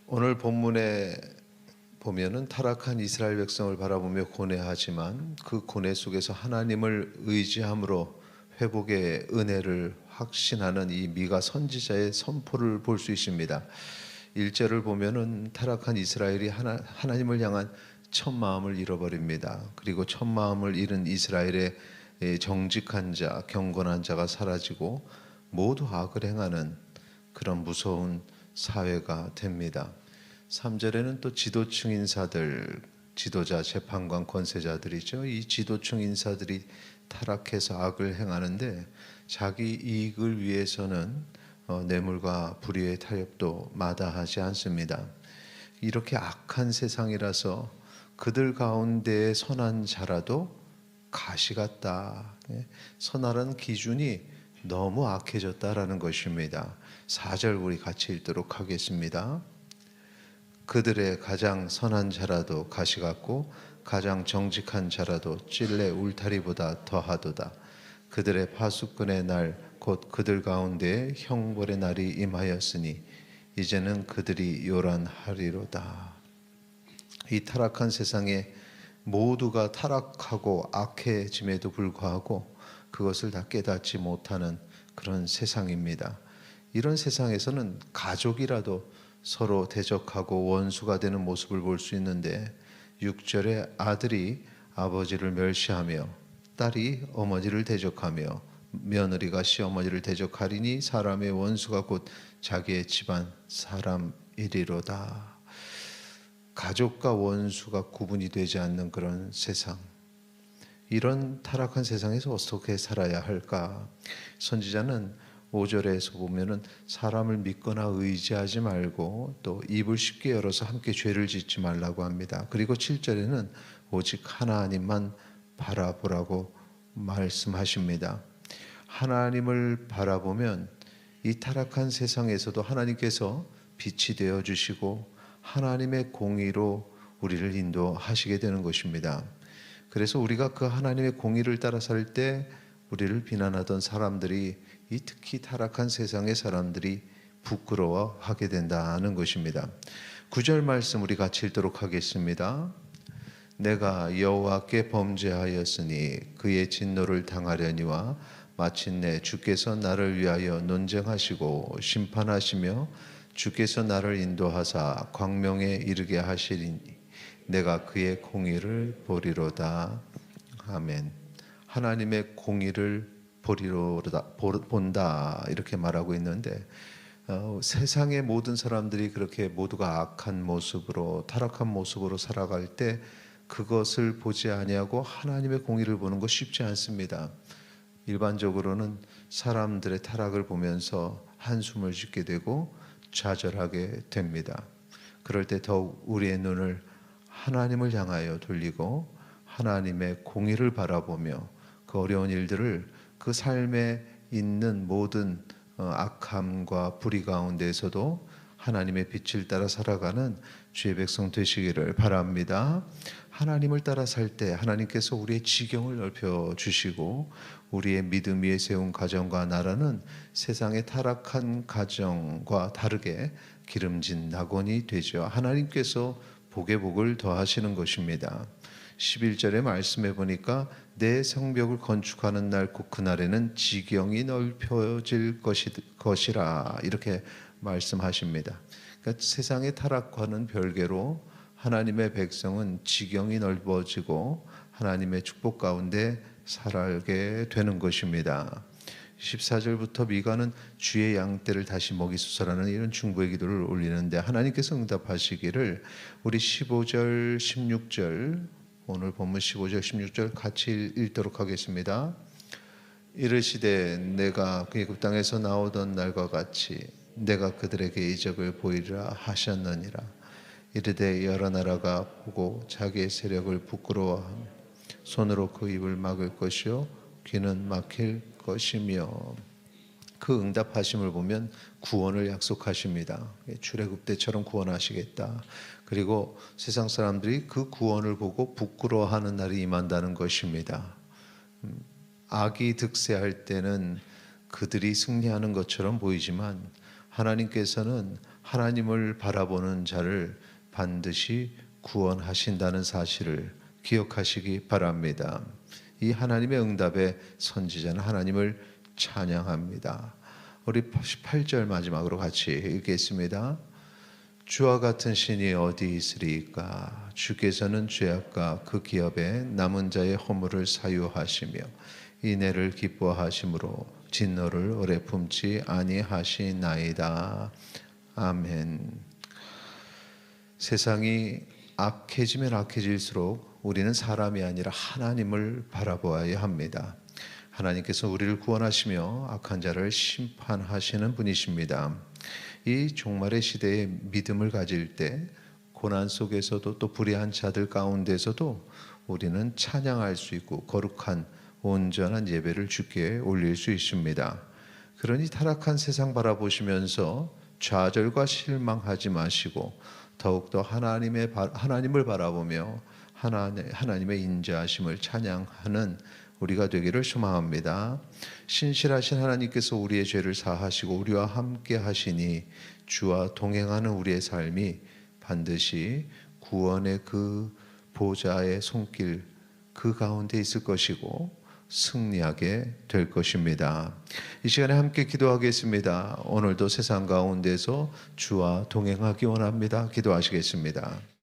오늘 본문에 보면은 타락한 이스라엘 백성을 바라보며 고뇌하지만 그 고뇌 속에서 하나님을 의지함으로 회복의 은혜를 확신하는 이 미가 선지자의 선포를 볼 수 있습니다. 1절을 보면은 타락한 이스라엘이 하나님을 향한 첫 마음을 잃어버립니다. 그리고 첫 마음을 잃은 이스라엘의 정직한 자, 경건한 자가 사라지고 모두 악을 행하는 그런 무서운 사회가 됩니다. 3절에는 또 지도층 인사들, 지도자, 재판관, 권세자들이죠. 이 지도층 인사들이 타락해서 악을 행하는데 자기 이익을 위해서는 뇌물과 불의의 타협도 마다하지 않습니다. 이렇게 악한 세상이라서 그들 가운데 선한 자라도 가시 같다. 선하라는 기준이 너무 악해졌다라는 것입니다. 4절 우리 같이 읽도록 하겠습니다. 그들의 가장 선한 자라도 가시 같고 가장 정직한 자라도 찔레 울타리보다 더하도다. 그들의 파수꾼의 날 곧 그들 가운데 형벌의 날이 임하였으니 이제는 그들이 요란하리로다. 이 타락한 세상에 모두가 타락하고 악해짐에도 불구하고 그것을 다 깨닫지 못하는 그런 세상입니다. 이런 세상에서는 가족이라도 서로 대적하고 원수가 되는 모습을 볼 수 있는데 6절에 아들이 아버지를 멸시하며 딸이 어머니를 대적하며 며느리가 시어머니를 대적하리니 사람의 원수가 곧 자기의 집안 사람이리로다. 가족과 원수가 구분이 되지 않는 그런 세상, 이런 타락한 세상에서 어떻게 살아야 할까? 선지자는 5절에서 보면은 사람을 믿거나 의지하지 말고 또 입을 쉽게 열어서 함께 죄를 짓지 말라고 합니다. 그리고 7절에는 오직 하나님만 바라보라고 말씀하십니다. 하나님을 바라보면 이 타락한 세상에서도 하나님께서 빛이 되어 주시고 하나님의 공의로 우리를 인도하시게 되는 것입니다. 그래서 우리가 그 하나님의 공의를 따라 살 때 우리를 비난하던 사람들이 이 특히 타락한 세상의 사람들이 부끄러워하게 된다는 것입니다. 9절 말씀 우리 같이 읽도록 하겠습니다. 내가 여호와께 범죄하였으니 그의 진노를 당하려니와 마침내 주께서 나를 위하여 논쟁하시고 심판하시며 주께서 나를 인도하사 광명에 이르게 하시리니 내가 그의 공의를 보리로다. 아멘. 하나님의 공의를 본다 이렇게 말하고 있는데 세상의 모든 사람들이 그렇게 모두가 악한 모습으로 타락한 모습으로 살아갈 때 그것을 보지 아니하고 하나님의 공의를 보는 것 쉽지 않습니다. 일반적으로는 사람들의 타락을 보면서 한숨을 짓게 되고 좌절하게 됩니다. 그럴 때 더욱 우리의 눈을 하나님을 향하여 돌리고 하나님의 공의를 바라보며 그 어려운 일들을 그 삶에 있는 모든 악함과 불의 가운데에서도 하나님의 빛을 따라 살아가는 주의 백성 되시기를 바랍니다. 하나님을 따라 살 때 하나님께서 우리의 지경을 넓혀 주시고 우리의 믿음 위에 세운 가정과 나라는 세상의 타락한 가정과 다르게 기름진 낙원이 되죠. 하나님께서 복에 복을 더하시는 것입니다. 11절의 말씀해 보니까 내 성벽을 건축하는 날 곧 그날에는 지경이 넓혀질 것이라 이렇게 말씀하십니다. 그러니까 세상의 타락과는 별개로 하나님의 백성은 지경이 넓어지고 하나님의 축복 가운데 살게 되는 것입니다. 14절부터 미가는 주의 양떼를 다시 먹이소서라는 이런 중보의 기도를 올리는데 하나님께서 응답하시기를 우리 15절 16절 오늘 본문 15절 16절 같이 읽도록 하겠습니다. 이르시되 내가 애굽 땅에서 나오던 날과 같이 내가 그들에게 이적을 보이리라 하셨느니라. 이르되 여러 나라가 보고 자기의 세력을 부끄러워하며 손으로 그 입을 막을 것이요 귀는 막힐 것이며. 그 응답하심을 보면 구원을 약속하십니다. 출애굽 때처럼 구원하시겠다. 그리고 세상 사람들이 그 구원을 보고 부끄러워하는 날이 임한다는 것입니다. 악이 득세할 때는 그들이 승리하는 것처럼 보이지만 하나님께서는 하나님을 바라보는 자를 반드시 구원하신다는 사실을 기억하시기 바랍니다. 이 하나님의 응답에 선지자는 하나님을 찬양합니다. 우리 18절 마지막으로 같이 읽겠습니다. 주와 같은 신이 어디 있으리까? 주께서는 죄악과 그 기업에 남은 자의 허물을 사유하시며 인애를 기뻐하심으로 진노를 오래 품지 아니하시나이다. 아멘. 세상이 악해지면 악해질수록 우리는 사람이 아니라 하나님을 바라보아야 합니다. 하나님께서 우리를 구원하시며 악한 자를 심판하시는 분이십니다. 이 종말의 시대에 믿음을 가질 때 고난 속에서도 또 불의한 자들 가운데서도 우리는 찬양할 수 있고 거룩한 온전한 예배를 주께 올릴 수 있습니다. 그러니 타락한 세상 바라보시면서 좌절과 실망하지 마시고 더욱더 하나님을 바라보며 하나님의 인자하심을 찬양하는 우리가 되기를 소망합니다. 신실하신 하나님께서 우리의 죄를 사하시고 우리와 함께 하시니 주와 동행하는 우리의 삶이 반드시 구원의 그 보좌의 손길 그 가운데 있을 것이고 승리하게 될 것입니다. 이 시간에 함께 기도하겠습니다. 오늘도 세상 가운데서 주와 동행하기 원합니다. 기도하시겠습니다.